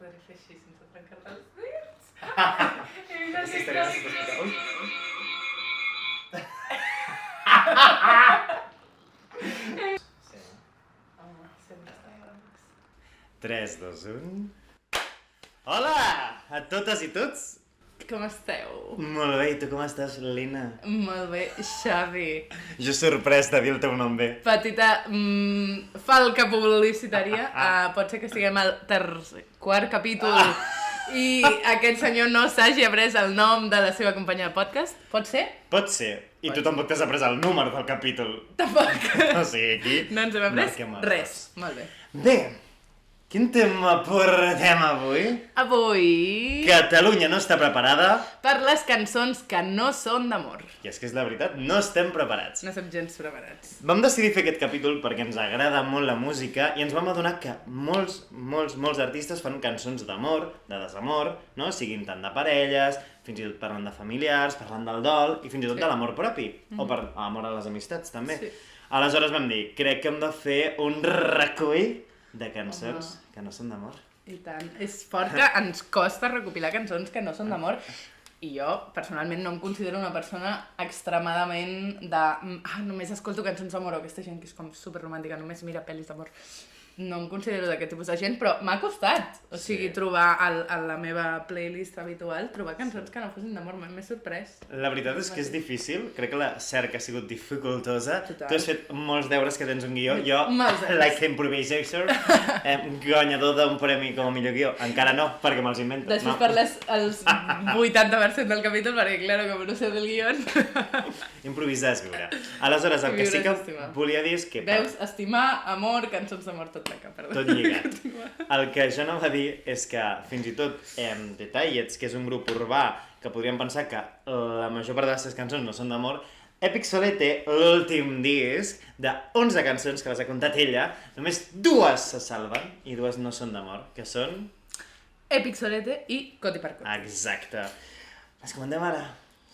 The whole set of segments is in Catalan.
podré fer així sense trencar-te els dits. Aquesta història no s'ha explicat. Ui. Sí. Home, sempre està grans. 3, 2, 1... Hola! A totes i tots! Com esteu? Molt bé, i tu com estàs, Lina? Molt bé, Xavi. Jo sorprès de dir el teu nom bé. Petita falca publicitària. Pot ser que estiguem al quart capítol i aquest senyor no s'hagi après el nom de la seva companya de podcast. Pot ser? Pot ser. I tu tampoc t'has après el número del capítol. Tampoc. O sigui, aquí... No ens hem après marquem els res. dos. Molt bé. Bé, quin tema portem avui? Avui... Catalunya no està preparada. Per les cançons que no són d'amor. I és que és la veritat, no estem preparats. No som gens preparats. Vam decidir fer aquest capítol perquè ens agrada molt la música i ens vam adonar que molts artistes fan cançons d'amor, de desamor, no? Siguin tant de parelles, fins i tot parlant de familiars, parlant del dol i fins i tot de l'amor propi, o per amor a les amistats també. Sí. Aleshores vam dir, crec que hem de fer un recull de cançons que no són d'amor. I tant. És fort que ens costa recopilar cançons que no són d'amor. I jo, personalment, no em considero una persona extremadament de... només escolto cançons d'amor, o aquesta gent que és com superromàntica, només mira pel·lis d'amor. No em considero d'aquest tipus de gent, però m'ha costat. O sigui, trobar a la meva playlist habitual, trobar cançons que no fossin d'amor. M'he sorprès. La veritat és que és difícil, crec que la cerca ha sigut dificultosa. Total. Tu has fet molts deures que tens un guió, jo, Molts deures. like improvisator, guanyador d'un premi com a millor guió. Encara no, perquè me'ls invento. Després parles els 80% del capítol, perquè, claro, com no sé del guió... Improvisar és viure. Aleshores, el que sí que volia dir és que... Veus, estimar, amor, cançons d'amor, tot pleca, perdó. Tot lligat. El que jo no va dir és que fins i tot Detallets, que és un grup urbà que podríem pensar que la major part de les seves cançons no són d'amor, Epic Soler té l'últim disc de 11 cançons que les ha contat ella, només 2 se salven i 2 no són d'amor, que són... Epic Solete i Coti per Coti. Exacte. Les comentem ara.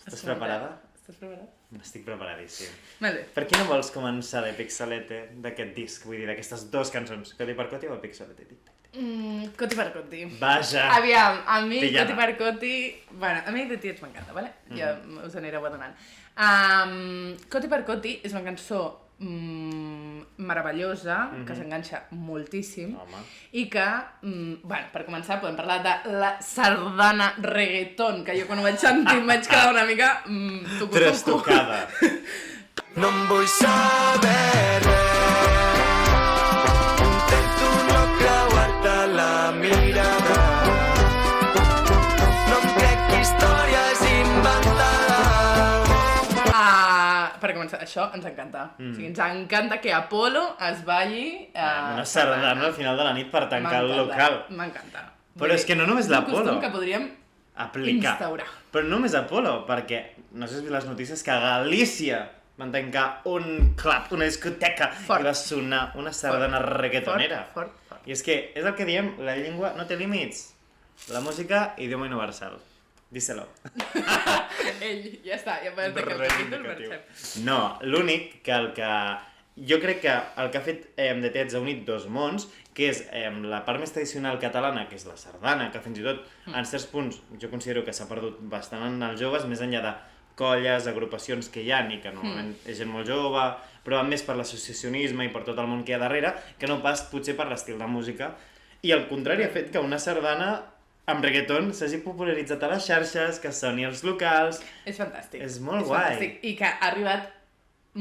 Estàs preparada? Estàs preparat? Estic preparadíssim. Molt bé. Per què no vols començar d'Epic Solete d'aquest disc? Vull dir, d'aquestes 2 cançons, Coti per Coti o Epic Solete? Coti per Coti. Vaja! Aviam, a mi Pillada. Coti per Coti... Bueno, a mi Detallets m'encanta, vale? Ja us anireu adonant. Coti per Coti és una cançó meravellosa, que s'enganxa moltíssim, Home. i que, bueno, per començar podem parlar de la sardana reggaeton, que jo quan ho vaig sentir em vaig quedar una mica tucu-tucu. Trastocada. No em vull saber res. Intento no creuar-te la mirada. No em crec històries inventades. Per començar, això ens encanta. O sigui, ens encanta que Apolo es balli... Una sardana al final de la nit per tancar el local. M'encanta. Però és que no només l'Apolo. És un costum que podríem Aplicar. instaurar. Però no només Apolo, perquè no sé si has vist les notícies que a Galícia van tancar un club, una discoteca, Fort. i va sonar una sardana reggaetonera. Fort. I és que és el que diem, la llengua no té límits. La música, idioma universal. Díselo. Ell, ja està, ja podem tancar el capítol, marxem. No, l'únic que jo crec que el que ha fet Detallets ha unit 2 mons, que és la part més tradicional catalana, que és la sardana, que fins i tot en certs punts jo considero que s'ha perdut bastant en els joves, més enllà de colles, agrupacions que hi ha i que normalment és gent molt jove, però van més per l'associacionisme i per tot el món que hi ha darrere, que no pas potser per l'estil de música. I al contrari ha fet que una sardana amb reggaeton s'hagi popularitzat a les xarxes, que soni als locals... És fantàstic. És molt guai. Fantàstic. I que ha arribat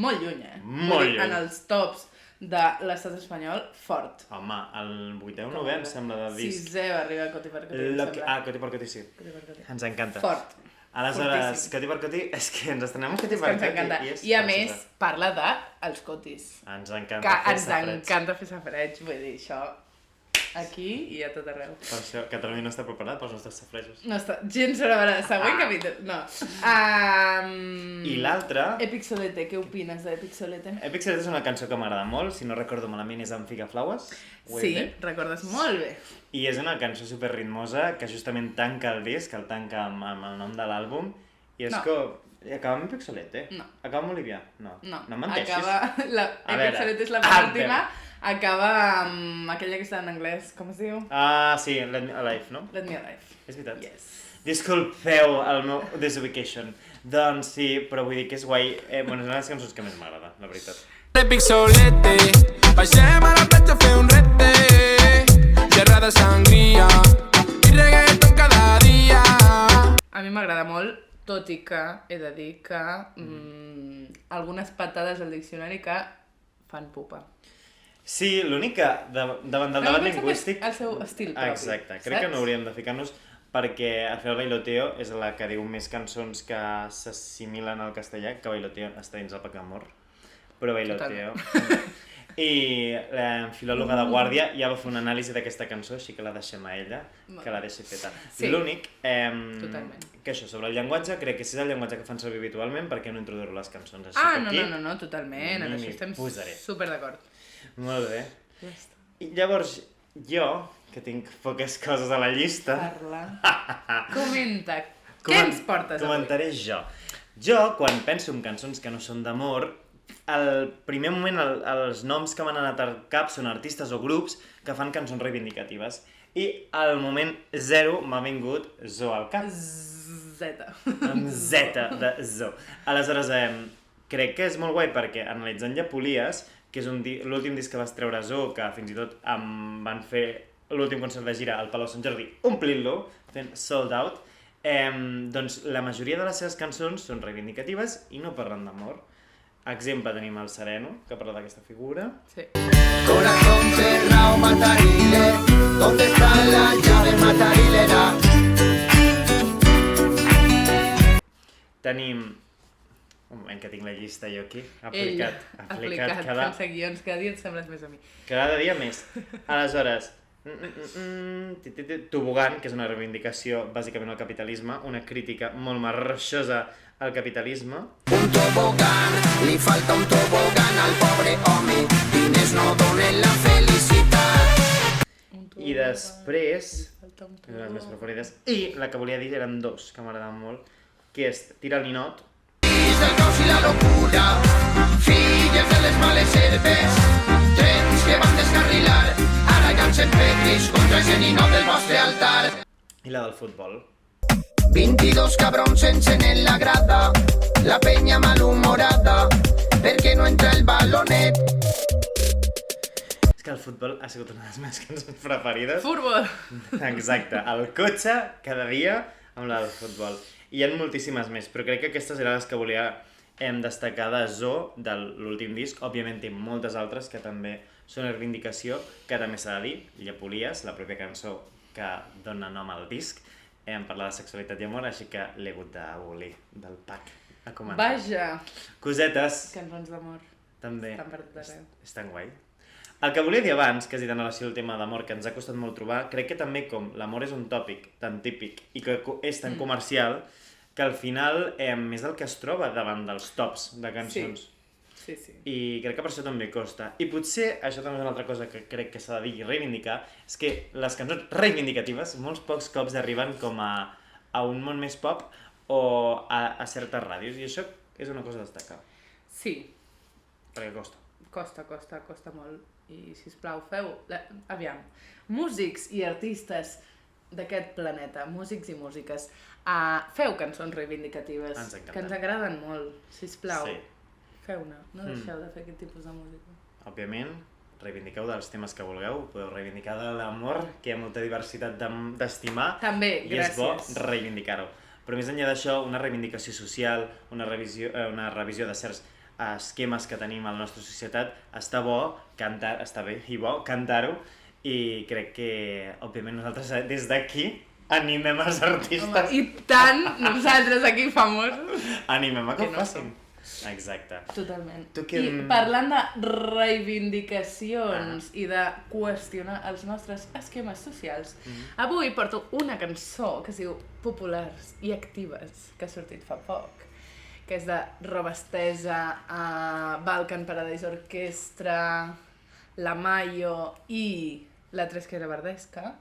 molt lluny, Molt Vull dir, lluny. en els tops de l'estat espanyol, fort. Home, el 8è o 9è em sembla de disc. 6è va arribar Coti per Coti, em sembla. Coti per Coti sí. Coti per Coti. Ens encanta. Fort. Aleshores, Fortíssim. Coti per Coti, és que ens estrenem Coti És per que ens Coti. encanta. és I a preciosa. més, parla dels cotis. Ens encanta Que fer ens safareig. encanta fer safareig, vull dir, això aquí i a tot arreu. Per això, Catalunya no està preparat pels nostres safrejos. No està gens preparat. Següent capítol. No. I l'altra... Epic Solete, què opines d'Epic Solete? Epic Solete és una cançó que m'agrada molt, si no recordo malament és amb Figaflaues. Ho he Sí, dit. recordes molt bé. I és una cançó superritmosa que justament tanca el disc, el tanca amb el nom de l'àlbum. I és No. que Acaba amb Pixelete? No. Acaba amb Olivia? No. No, No menteixis. acaba... A veure. Pixelete és la Ah, penúltima, acaba amb aquella que està en anglès, com es diu? Ah, sí, Let Me Alive, no? Let Me Alive. És veritat. Yes. Disculpeu el meu Desubication. Doncs sí, però vull dir que és guai. Bueno, és una de les cançons que més m'agrada, la veritat. De Pixolete, baixem a la platja a fer un repte, gerra de sangria i reggaeton cada dia. A mi m'agrada molt, tot i que he de dir que algunes patades al diccionari que fan pupa. Sí, l'únic que davant del debat lingüístic... El seu estil propi, exacte, crec que no hauríem de ficar-nos perquè al final Bailoteo és la que diu més cançons que s'assimilen al castellà, que Bailoteo està dins el Pac d'Amor, però Bailoteo... I la filòloga de Guàrdia ja va fer una anàlisi d'aquesta cançó, així que la deixem a ella, que la deixi feta. Sí. L'únic, Totalment. que això, sobre el llenguatge, crec que si és el llenguatge que fan servir habitualment, per què no introduir-lo a les cançons? Així que aquí... no, totalment, en això estem posaré. super d'acord. Molt bé. Ja està. I llavors, jo, que tinc poques coses a la llista... Parla. Comenta. Què ens portes avui? Comentaré jo. Jo, quan penso en cançons que no són d'amor, al primer moment els noms que m'han anat al cap són artistes o grups que fan cançons reivindicatives. I al moment zero m'ha vingut Zo al cap. Zeta. Amb Z de Zo. Aleshores, crec que és molt guai perquè analitzant Llepolies, que és l'últim disc que vas treure Zo, que fins i tot van fer l'últim concert de gira al Palau Sant Jordi, omplint-lo, fent sold out, doncs la majoria de les seves cançons són reivindicatives i no parlen d'amor. Exemple, tenim el Sereno, que parla d'aquesta figura. Sí. Corazón cerrado, matarile, ¿dónde está la llave matarilera? Tenim... Un moment que tinc la llista jo aquí. Ella, Aplicat sense guions, cada dia et sembles més a mi. cada dia més. Aleshores, Tobogan, que és una reivindicació bàsicament al capitalisme, una crítica molt marroixosa al capitalisme. Un tobogán, li falta un tobogán al pobre home, diners no donen la felicitat. I després, una de les més preferides, i la que volia dir eren dos, que m'agraden molt, que és Tira el ninot. Fills del caos i la locura, filles de les males herbes, trens que van descarrilar, ara llancen petris contra ese ninot del vostre altar. I la del futbol. 22 cabrons encenen la grada, la penya malhumorada, perquè no entra el balonet. És que el futbol ha sigut una de les meves cançons preferides. Futbol! Exacte, el cotxe cada dia amb la del futbol. I hi ha moltíssimes més, però crec que aquestes eren les que volia destacar de Zo, de l'últim disc. Òbviament té moltes altres que també són reivindicació, que també s'ha de dir. Llepolies, la pròpia cançó que dona nom al disc, parla de sexualitat i amor, així que l'he hagut d'abolir del pack a comentar. Vaja! Cosetes. Cançons d'amor. També. Estan per tot arreu. És tan guai. El que volia dir abans, que has dit en relació al tema d'amor, que ens ha costat molt trobar, crec que també com l'amor és un tòpic tan típic i que és tan comercial, que al final és el que es troba davant dels tops de cançons. Sí, sí. I crec que per això també costa. I potser, això també és una altra cosa que crec que s'ha de dir i reivindicar, és que les cançons reivindicatives molts pocs cops arriben com a un món més pop o a certes ràdios, i això és una cosa a destacar. Sí, Perquè costa. costa molt. I, sisplau, aviam, músics i artistes d'aquest planeta, músics i músiques, feu cançons reivindicatives, Ens encanta. que ens agraden molt, sisplau. Sí. Feu-ne, no deixeu de fer aquest tipus de música. Òbviament, reivindiqueu dels temes que vulgueu, podeu reivindicar de l'amor, que hi ha molta diversitat d'estimar, També, i és bo gràcies. reivindicar-ho. Però més enllà d'això, una reivindicació social, una revisió de certs esquemes que tenim a la nostra societat, està bé i bo cantar-ho, i crec que, òbviament, nosaltres des d'aquí animem els artistes. Home, i tant, nosaltres aquí famosos. Animem a que Que ho no facin. Exacte. Totalment. Tu què- I parlant de reivindicacions i de qüestionar els nostres esquemes socials, avui porto una cançó que es diu Populars i Actives, que ha sortit fa poc, que és de Roba Estesa, Balkan Paradise Orchestra, La Mayo i La Tresquera Verdesca,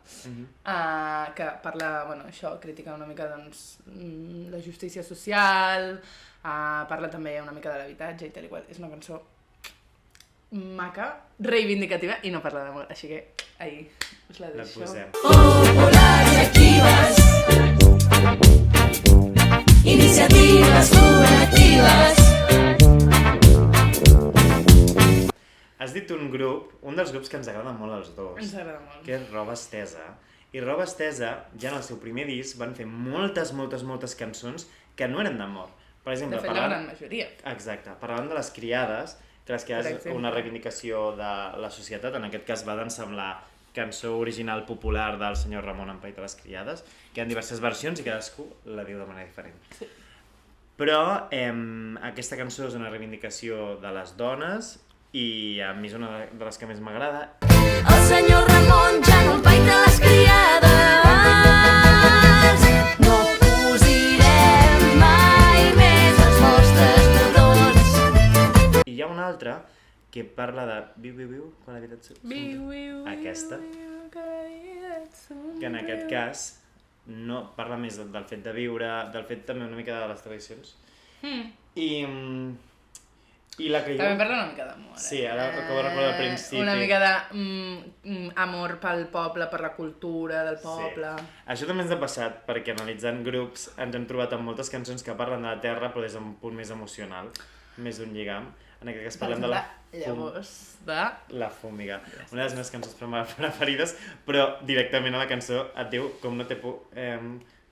que parla, bueno, això, critica una mica, doncs, la justícia social, parla també una mica de l'habitatge i tal i qual. És una cançó maca, reivindicativa i no parla d'amor, així que ahí us la deixo. La posem. Populars i actives, iniciatives col·lectives. Has dit un grup, un dels grups que ens agrada molt als dos, Ens agrada molt. que és Roba Estesa. I Roba Estesa, ja en el seu primer disc, van fer moltes cançons que no eren d'amor. Per exemple, De fet, la gran majoria. Exacte, parlant de les criades, que les criades és exemple. una reivindicació de la societat, en aquest cas va d'ençà amb la cançó original popular del senyor Ramon en Pait de les criades, que hi ha diverses versions i cadascú la diu de manera diferent. Sí. Però aquesta cançó és una reivindicació de les dones i a mi és una de les que més m'agrada. El senyor Ramon ja no empaita les criades. No cosirem mai més els vostres cordons. I hi ha una altra que parla de viu, viu, viu, quan la vida et surt. Aquesta. Que en aquest cas no parla més del fet de viure, del fet també una mica de les tradicions. I la que jo... També parla una mica d'amor. Sí, ara acabo de recordar al principi. Una mica d'amor pel poble, per la cultura del poble. Sí. Això també ens ha passat, perquè analitzant grups ens hem trobat amb moltes cançons que parlen de la terra, però des d'un punt més emocional, més d'un lligam. En aquest cas parlem de la... Llavors, La Fúmiga. Una de les meves cançons preferides, però directament a la cançó et diu com no té por...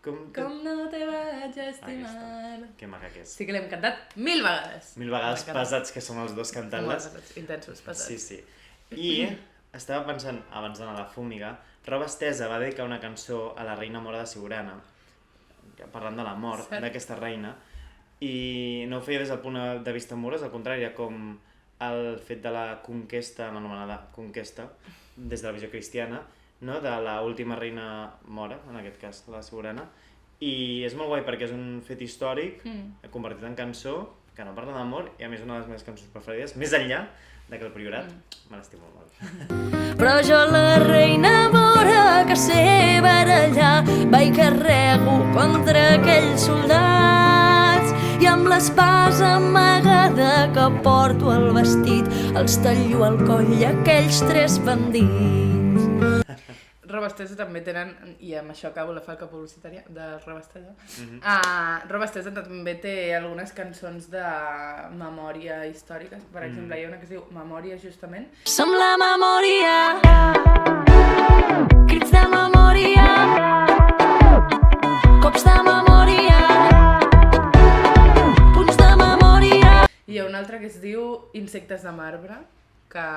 Com no te vaig a estimar. Que maca que és. Sí que l'hem cantat 1000 vegades. 1000 vegades pesats que som els dos cantant-les. Molt pesats, intensos, pesats. Sí, sí. I estava pensant, abans d'anar a La Fúmiga, Roba Estesa va dedicar una cançó a la reina Mora de Siurana, parlant de la mort d'aquesta reina, i no ho feia des del punt de vista amorós, al contrari, era com el fet de la conquesta, l'anomenada conquesta, des de la visió cristiana, no? De l'última reina mora, en aquest cas, la Siurana, i és molt guai perquè és un fet històric convertit en cançó que no parla d'amor i a més una de les meves cançons preferides, més enllà de que el Priorat me l'estimo molt. Però jo la reina mora que sé barallar vaig carrego contra aquells soldats i amb l'espasa amagada que porto al vestit els tallo al coll aquells 3 bandits. Roba Estesa també tenen, i amb això acabo la falca publicitària de Roba Estesa, Roba Estesa també té algunes cançons de memòria històriques. Per exemple, hi ha una que es diu Memòria, justament. Som la memòria, crits de memòria, cops de memòria, punts de memòria. I hi ha una altra que es diu Insectes de marbre, que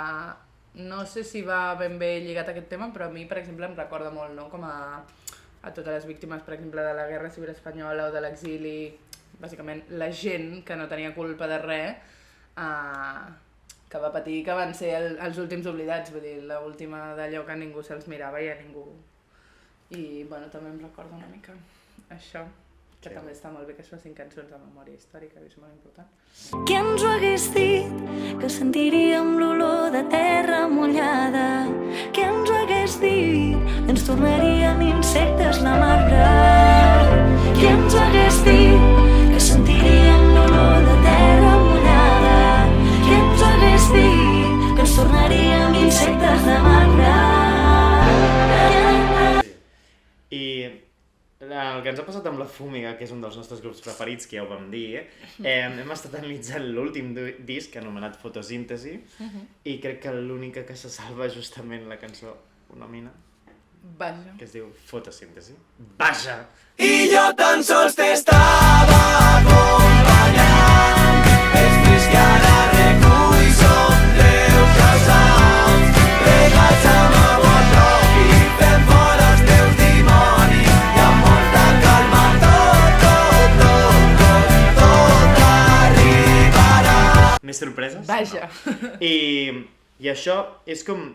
no sé si va ben bé lligat a aquest tema, però a mi, per exemple, em recorda molt, no? Com a totes les víctimes, per exemple, de la Guerra Civil Espanyola o de l'exili, bàsicament la gent que no tenia culpa de res, que va patir, que van ser els últims oblidats, vull dir, l'última d'allò que ningú se'ls mirava i a ningú. I, bueno, també em recorda una mica això, que també està molt bé que es facin cançons de memòria històrica, que és molt important. Qui ens ho hagués dit, que sentiríem l'olor de terra mullada? Qui ens ho hagués dit, que ens tornaríem insectes de marbre? Qui ens ho hagués dit, que sentiríem l'olor de terra mullada? Qui ens ho hagués dit, que ens tornaríem insectes de marbre? I el que ens ha passat amb La Fúmiga, que és un dels nostres grups preferits, que ja ho vam dir, hem estat analitzant l'últim disc anomenat Fotosíntesi i crec que l'única que se salva justament la cançó ho nomina, Vaja. que es diu Fotosíntesi. Vaja! I jo tan sols t'estava acompanyant. És trist que ara recull som teus casals, plegats amb amor propi, fem fora els teus dimonis i amb molta calma tot arribarà. Més sorpreses? Vaja. I això és com...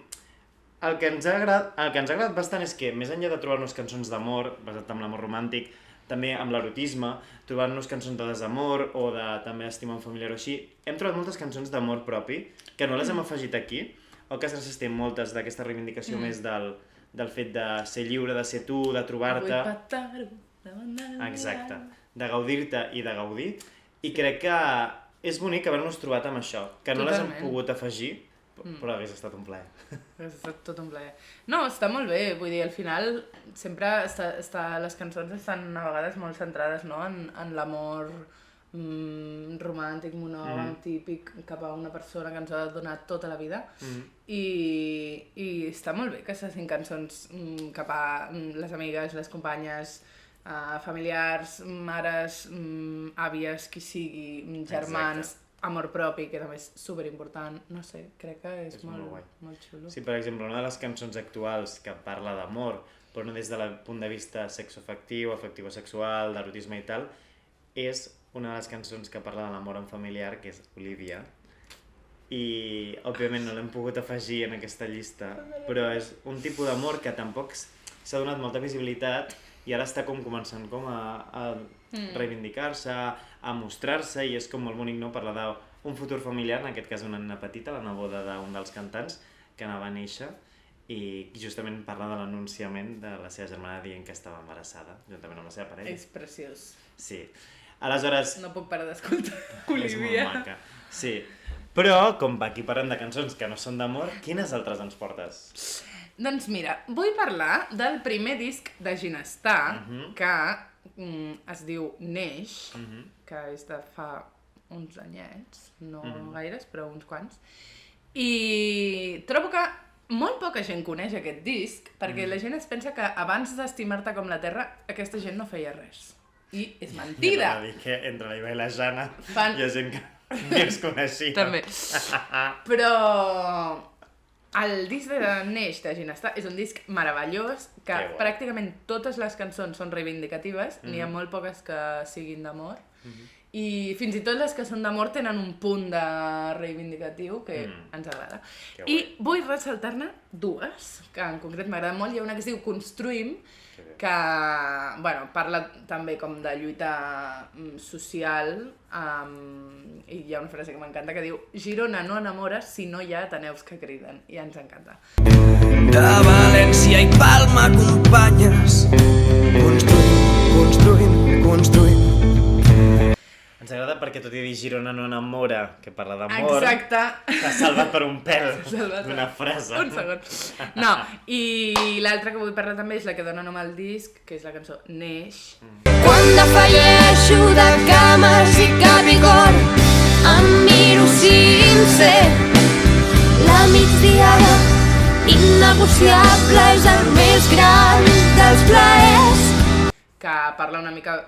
El que ens ha agradat bastant és que, més enllà de trobar-nos cançons d'amor, basat en l'amor romàntic, també amb l'erotisme, trobant-nos cançons de desamor o de també estima un familiar o així, hem trobat moltes cançons d'amor propi, que no les hem afegit aquí, o que Gràcies té moltes d'aquesta reivindicació més del fet de ser lliure, de ser tu, de trobar-te... Vull petar-ho davant de la Exacte, mirada. de gaudir-te i de gaudir. I crec que és bonic haver-nos trobat amb això, que no les hem Totalment. pogut afegir, però hagués estat un plaer. Ha estat tot un plaer. No, està molt bé, vull dir, al final sempre les cançons estan a vegades molt centrades, no?, en l'amor romàntic, monògam, típic, cap a una persona que ens ha donat tota la vida. I està molt bé que s'hacin cançons cap a les amigues, les companyes, familiars, mares, àvies, qui sigui, germans, amor propi, que també és superimportant. No sé, crec que és molt molt, guai. molt xulo. Sí, per exemple, una de les cançons actuals que parla d'amor, però no des del punt de vista sexoafectiu, afectivo-sexual, d'erotisme i tal, és una de les cançons que parla de l'amor en familiar, que és Olivia. I, òbviament, no l'hem pogut afegir en aquesta llista, però és un tipus d'amor que tampoc s'ha donat molta visibilitat i ara està com començant com a reivindicar-se, a mostrar-se, i és com molt bonic, no?, parlar d'un futur familiar, en aquest cas una nena petita, la neboda d'un dels cantants, que anava a néixer, i justament parla de l'anunciament de la seva germana dient que estava embarassada, juntament amb la seva parella. És preciós. Sí. Aleshores... No puc parar d'escoltar És Olivia. molt maca. Sí. Però, com aquí parlem de cançons que no són d'amor, quines altres ens portes? Doncs mira, vull parlar del primer disc de Ginestar, que es diu Neix, que és de fa uns anyets, no gaires, però uns quants. I trobo que molt poca gent coneix aquest disc, perquè la gent es pensa que abans d'estimar-te com la terra, aquesta gent no feia res. I és mentida! Jo dir que entre la Iva i la Jana Fan- hi ha gent que ni els coneixia. També. Però el disc de Neix de Ginestar és un disc meravellós, que Que guai. pràcticament totes les cançons són reivindicatives, n'hi ha molt poques que siguin d'amor, i fins i tot les que són d'amor tenen un punt de reivindicatiu que ens agrada. Que I vull ressaltar-ne dues, que en concret m'agraden molt. Hi ha una que es diu Construïm, que bueno, parla també com de lluita social, i hi ha una frase que m'encanta que diu Girona no enamora si no hi ha ateneus que criden, i ens encanta. De València i Palma, companyes, construïm, construïm, construïm. Ens agrada perquè tot i dir Girona no enamora, que parla d'amor, Exacte. t'ha salvat per un pèl salvat. d'una frase. Un segon. No, i l'altra que vull parlar també és la que dona nom al disc, que és la cançó Neix. Quan defalleixo de cames i capicor, em miro sincer. La migdiada innegociable és el més gran dels plaers. Que parla una mica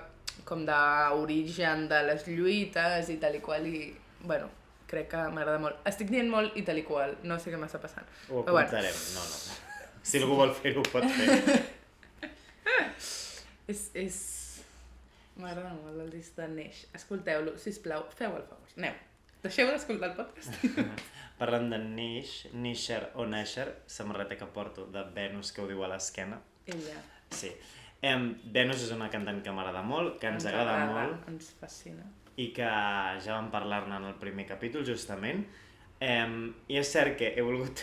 com d'origen de les lluites i tal i qual, i bueno, crec que m'agrada molt. Estic dient molt i tal i qual, no sé què m'està passant. Ho Però apuntarem, no. Si algú vol fer-ho, pot fer. M'agrada molt el disc de Neix. Escolteu-lo, sisplau, feu el favor. Aneu, deixeu d'escoltar el podcast. Parlant de Néixer o Néixer, samarreta que porto de Venus, que ho diu a l'esquena. Ella. Sí. Venus és una cantant que m'agrada molt, que ens agrada molt, Ens fascina. i que ja vam parlar-ne en el primer capítol, justament. I és cert que he volgut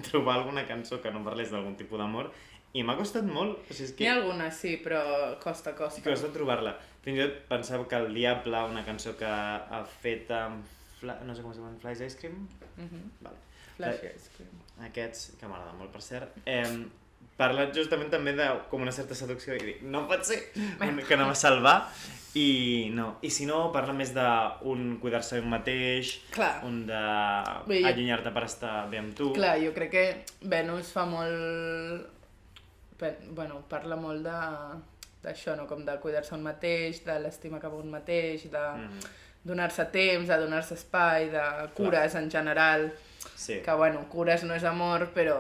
trobar alguna cançó que no parlés d'algun tipus d'amor, i m'ha costat molt. O sigui, és que... N'hi ha alguna, sí, però costa. Costa trobar-la. Fins i tot pensava que El Diable, una cançó que ha fet amb... no sé com es diuen, Flies Ice Cream? Vale. Flash Ice Cream. Aquests, que m'agrada molt, per cert, parla justament també de com una certa seducció, i dic, no pot ser, que anem a salvar, i no. I si no, parla més d'un cuidar-se un mateix, Clar. un d'allunyar-te per estar bé amb tu. Clar, jo crec que Venus fa molt... Bueno, parla molt d'això, no? Com de cuidar-se un mateix, de l'estima cap a un mateix, de donar-se temps, de donar-se espai, de cures en general. Sí. Que, bueno, cures no és amor, però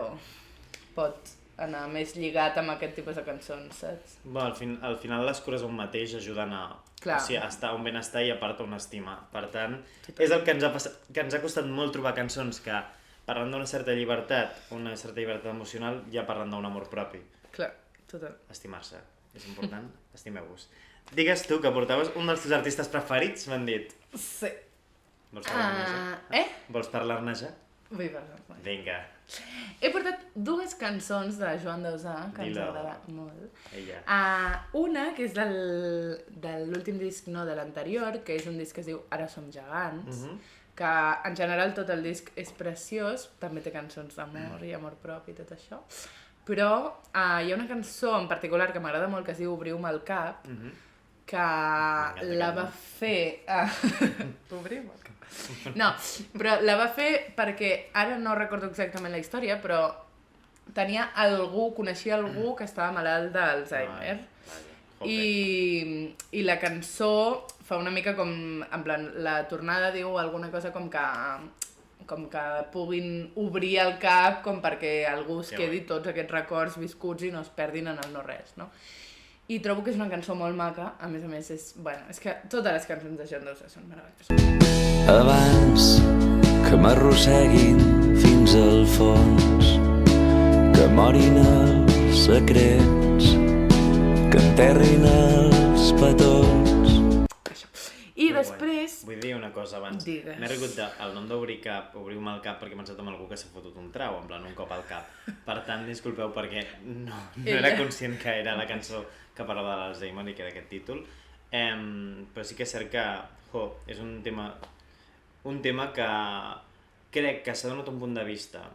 pot anar més lligat amb aquest tipus de cançons, saps? Bueno, al final les cures un mateix ajuden a, Clar. o sigui, a estar un benestar i a part una estima. Per tant, és el que ens ha costat molt trobar cançons que, parlant d'una certa llibertat emocional, ja parlen d'un amor propi. Clar, total. Estimar-se, és important, estimeu-vos. Digues tu que portaves un dels teus artistes preferits, m'han dit. Sí. Vols parlar-ne ja? Eh? Vols parlar-ne ja? Vull parlar. Vinga, He portat dues cançons de Joan Dausà que ens Dila. agrada molt. ella. Una, que és de l'últim disc, no, de l'anterior, que és un disc que es diu Ara som gegants, que en general tot el disc és preciós, també té cançons d'amor i amor propi i tot això, però hi ha una cançó en particular que m'agrada molt que es diu Obriu-me el cap, que la va fer... Obriu-me el cap. No, però la va fer perquè, ara no recordo exactament la història, però coneixia algú que estava malalt d'Alzheimer. I la cançó fa una mica com, en plan, la tornada diu alguna cosa com que puguin obrir el cap com perquè algú es quedi tots aquests records viscuts i no es perdin en el no-res, no? I trobo que és una cançó molt maca, a més, és que totes les cançons de Joan Dausà són meravelloses. Abans que m'arrosseguin fins al fons, que morin els secrets, que enterrin els petons. I després... Vull dir una cosa abans. Digues. M'he rigut el nom d'Obriu-me el cap perquè he pensat en algú que s'ha fotut un trau, en plan un cop al cap. Per tant, disculpeu perquè no era conscient que era la cançó que parlava de l'Alzheimer i que era aquest títol. Però sí que és cert que és un tema que crec que s'ha donat un punt de vista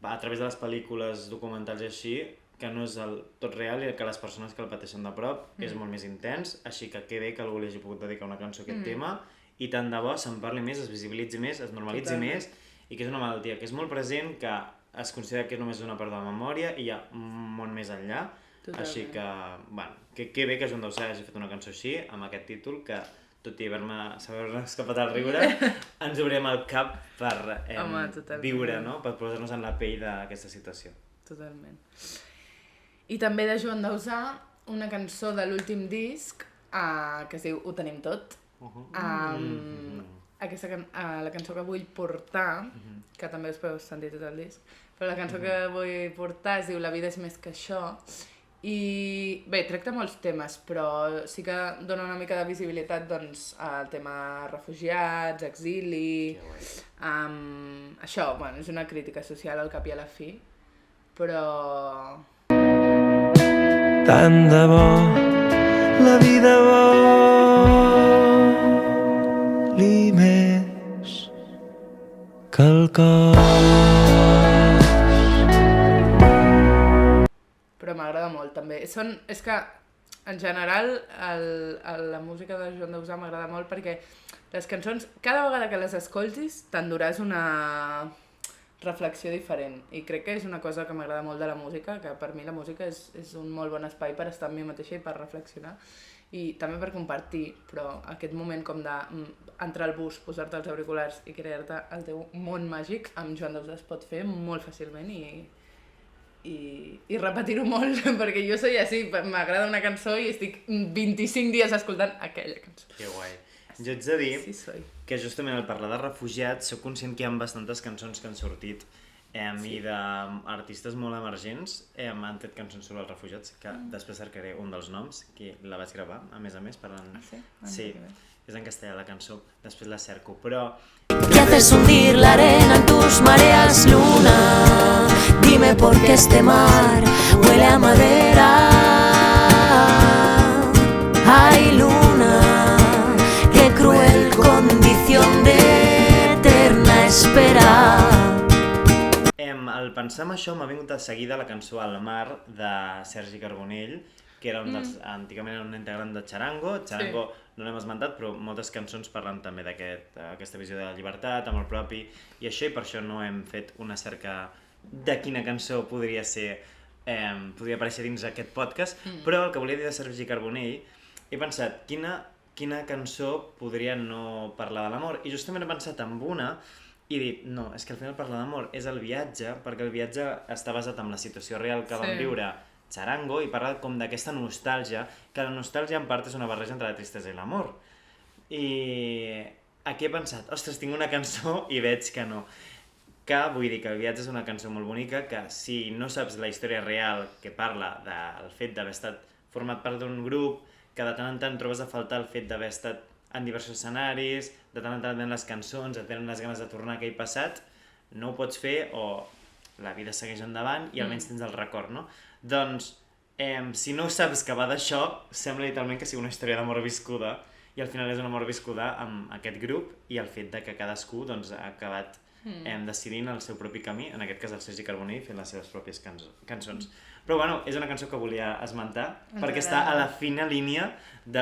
a través de les pel·lícules, documentals i així, que no és el tot real i que les persones que el pateixen de prop és molt més intens, així que bé que algú li hagi pogut dedicar una cançó a aquest tema i tant de bo se'n parli més, es visibilitzi més, es normalitzi més i que és una malaltia que és molt present, que es considera que és només una part de la memòria i hi ha un món més enllà. Així que, que bé que Joan Dausà hagi fet una cançó així, amb aquest títol, que tot i saber-me escapat al riure, ens obrirem el cap per viure, no? Per posar-nos en la pell d'aquesta situació. Totalment. I també de Joan Dausà, una cançó de l'últim disc que es diu Ho tenim tot. La cançó que vull portar, que també us podeu sentir tot el disc, però la cançó que vull portar es diu La vida és més que això. I bé, tracta molts temes, però sí que dona una mica de visibilitat doncs, al tema refugiats, exili... Això, és una crítica social al cap i a la fi, però... Tant de bo la vida voli més que el cos. Però m'agrada molt també. És que en general la música de Joan Dausà m'agrada molt perquè les cançons, cada vegada que les escoltis t'enduràs una reflexió diferent i crec que és una cosa que m'agrada molt de la música, que per mi la música és un molt bon espai per estar amb mi mateixa i per reflexionar i també per compartir, però aquest moment com d'entrar al bus, posar-te els auriculars i crear-te el teu món màgic amb Joan Dausà es pot fer molt fàcilment i repetir-ho molt, perquè jo soy així, m'agrada una cançó i estic 25 dies escoltant aquella cançó. Que guai. Jo haig de dir que justament al parlar de refugiats soc conscient que hi ha bastantes cançons que han sortit i d'artistes molt emergents han fet cançons sobre els refugiats, que després cercaré un dels noms, que la vaig gravar, a més, parlant... Sí, és en castellà la cançó, després la cerco, però... ¿Qué haces hundir la arena en tus mareas, luna? Dime por qué este mar huele a madera. Ay, luna, qué cruel condición de eterna espera. Al pensar en això m'ha vingut de seguida la cançó Al mar de Sergi Carbonell, que era antigament un integrant de Charango. Charango no l'hem esmentat, però moltes cançons parlen també d'aquesta visió de la llibertat, amor propi, i això, i per això no hem fet una cerca de quina cançó podria aparèixer dins aquest podcast, però el que volia dir de Sergi Carbonell, he pensat, quina cançó podria no parlar de l'amor? I justament he pensat en una, i he dit, no, és que al final parlar d'amor és el viatge, perquè el viatge està basat en la situació real que vam viure Charango i parla com d'aquesta nostàlgia, que la nostàlgia en part és una barreja entre la tristesa i l'amor. I aquí he pensat, ostres, tinc una cançó i veig que no. Que vull dir que el viatge és una cançó molt bonica, que si no saps la història real que parla del fet d'haver estat format part d'un grup, que de tant en tant trobes a faltar el fet d'haver estat en diversos escenaris, de tant en tant ven les cançons, et tenen les ganes de tornar a aquell passat, no ho pots fer o la vida segueix endavant i almenys tens el record, no? Doncs, si no saps que va d'això, sembla literalment que sigui una història d'amor viscuda i al final és un amor viscuda amb aquest grup i el fet de que cadascú doncs, ha acabat decidint el seu propi camí, en aquest cas el Sergi Carbonell fent les seves pròpies cançons. Però bueno, és una cançó que volia esmentar perquè està a la fina línia de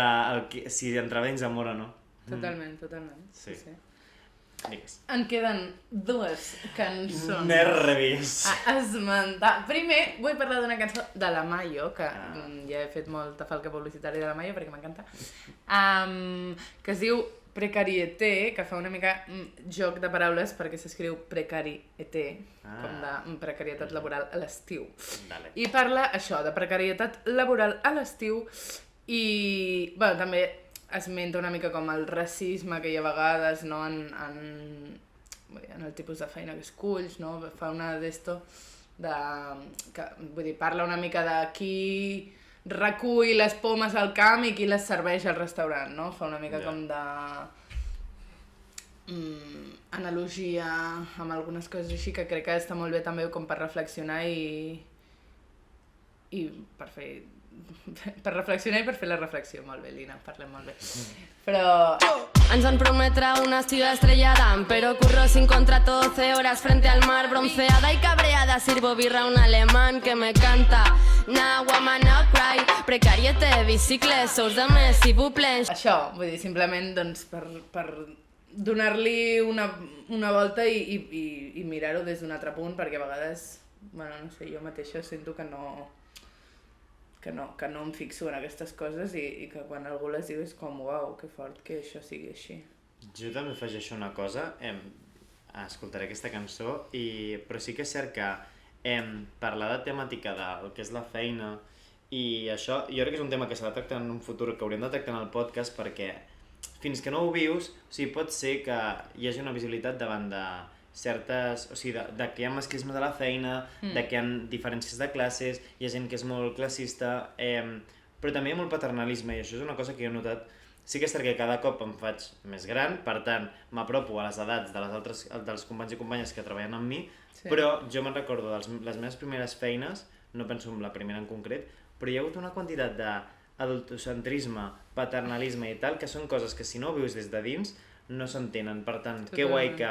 si entrava dins amor o no. Totalment. Sí. Digues. En queden 2 cançons Més revis. a esmentar. Primer vull parlar d'una cançó de la Mayo, que ja he fet molta falca publicitària de la Mayo perquè m'encanta, que es diu Precarieté, que fa una mica joc de paraules perquè s'escriu precarieté, com de precarietat laboral a l'estiu. Vale. I parla això, de precarietat laboral a l'estiu i bueno, també esmenta una mica com el racisme que hi ha a vegades, no? en el tipus de feina que esculls, no? Fa una d'esto vull dir, parla una mica de qui recull les pomes al camp i qui les serveix al restaurant, no? Fa una mica com de analogia amb algunes coses així que crec que està molt bé també com per reflexionar i per fer la reflexió. Molt bé, Lina, parlem molt bé. Però Ens van prometre una ciudad estrellada, pero curro sin contrato 12 horas frente al mar, bronceada y cabreada, sirvo birra a un alemán que me canta Nah, woman, no cry, precariete, bicicles, sous de mes, s'il vous plaît. això, vull dir, simplement doncs, per donar-li una volta i mirar-ho des d'un altre punt, perquè a vegades, bueno, no sé, jo mateixa sento que no em fixo en aquestes coses i que quan algú les diu és com, uau, que fort que això sigui així. Jo també afegeixo una cosa, escoltaré aquesta cançó, però sí que és cert que parlar de temàtica del que és la feina i això, jo crec que és un tema que s'ha de tractar en un futur, que hauríem de tractar en el podcast, perquè fins que no ho vius, o sigui, pot ser que hi hagi una visibilitat davant de certes, o sigui, de que hi ha masclisme de la feina, de que hi ha diferències de classes, hi ha gent que és molt classista, però també hi ha molt paternalisme, i això és una cosa que jo he notat. Sí que és cert que cada cop em faig més gran, per tant, m'apropo a les edats dels companys i companyes que treballen amb mi, però jo me'n recordo de les meves primeres feines, no penso en la primera en concret, però hi ha hagut una quantitat d'adultocentrisme, paternalisme i tal, que són coses que si no ho vius des de dins no s'entenen. Per tant, que guai que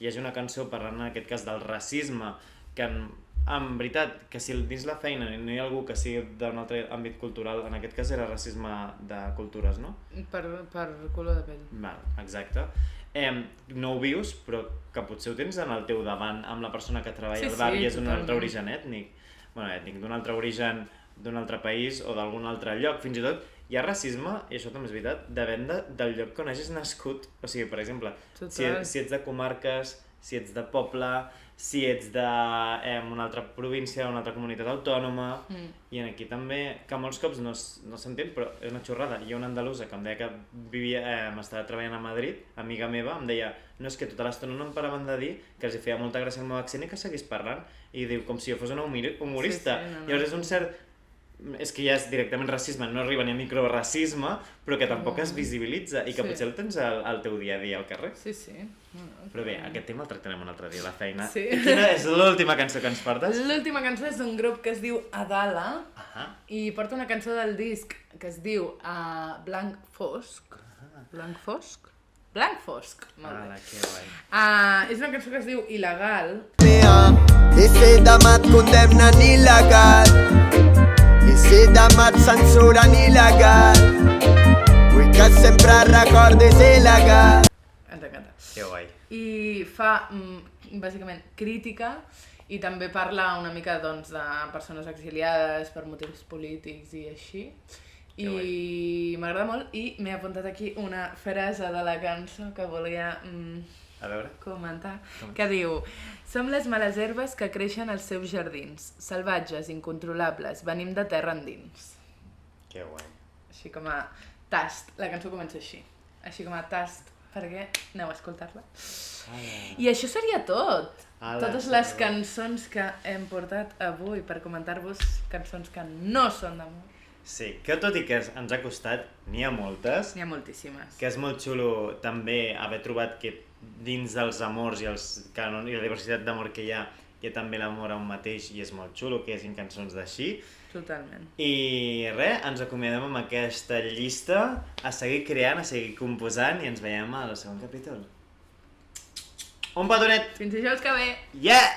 hi hagi una cançó parlant en aquest cas del racisme, que en veritat, que si dins la feina no hi ha algú que sigui d'un altre àmbit cultural, en aquest cas era racisme de cultures, no? Per color de pell. Val, exacte. No ho vius, però que potser ho tens en el teu davant amb la persona que treballa al bar i és d'un altre origen ètnic. Bueno, ètnic, d'un altre origen, d'un altre país o d'algun altre lloc. Fins i tot hi ha racisme, i això també és veritat, depèn del lloc on hagis nascut. O sigui, per exemple, si ets de comarques, si ets de poble, si ets d'una altra província, una altra comunitat autònoma, i aquí també, que molts cops no s'entén, però és una xorrada. Hi ha una andalusa que em deia que estava treballant a Madrid, amiga meva, em deia no, és que tota l'estona no em paraven de dir que els feia molta gràcia el meu accent i que seguís parlant, i diu, com si jo fos una humorista. Llavors és un cert... És que ja és directament racisme, no arriba ni a microracisme, però que tampoc es visibilitza i que potser el tens al teu dia a dia al carrer. Sí, sí. Però bé, aquest tema el tractarem un altre dia, la feina. Sí. Quina és l'última cançó que ens portes? L'última cançó és d'un grup que es diu Adala i porta una cançó del disc que es diu Blanc Fosc. Blanc Fosc? Blanc Fosc. Ala, que guai. És una cançó que es diu Il·legal. I si demà et condemnen il·legal, i si demà et censuren il·legal, vull que sempre recordis il·legal. Ens encanta. Que guai. I fa, bàsicament, crítica i també parla una mica doncs, de persones exiliades per motius polítics i així. I m'agrada molt i m'he apuntat aquí una frase de la cançó que volia comentar, que diu: som les males herbes que creixen als seus jardins, salvatges, incontrolables, venim de terra endins. Que guai. Així com a tast, la cançó comença així, així com a tast, perquè aneu a escoltar-la. I això seria tot. Totes les cançons que hem portat avui per comentar-vos cançons que no són d'amor. Sí, que tot i que ens ha costat, n'hi ha moltes. N'hi ha moltíssimes. Que és molt xulo també haver trobat que dins dels amors i la diversitat d'amor que hi ha també l'amor a un mateix i és molt xulo que hi hagin cançons d'així. Totalment. I res, ens acomiadem amb aquesta llista, a seguir creant, a seguir composant i ens veiem al segon capítol. Un petonet! Fins dijous que ve! Yeah!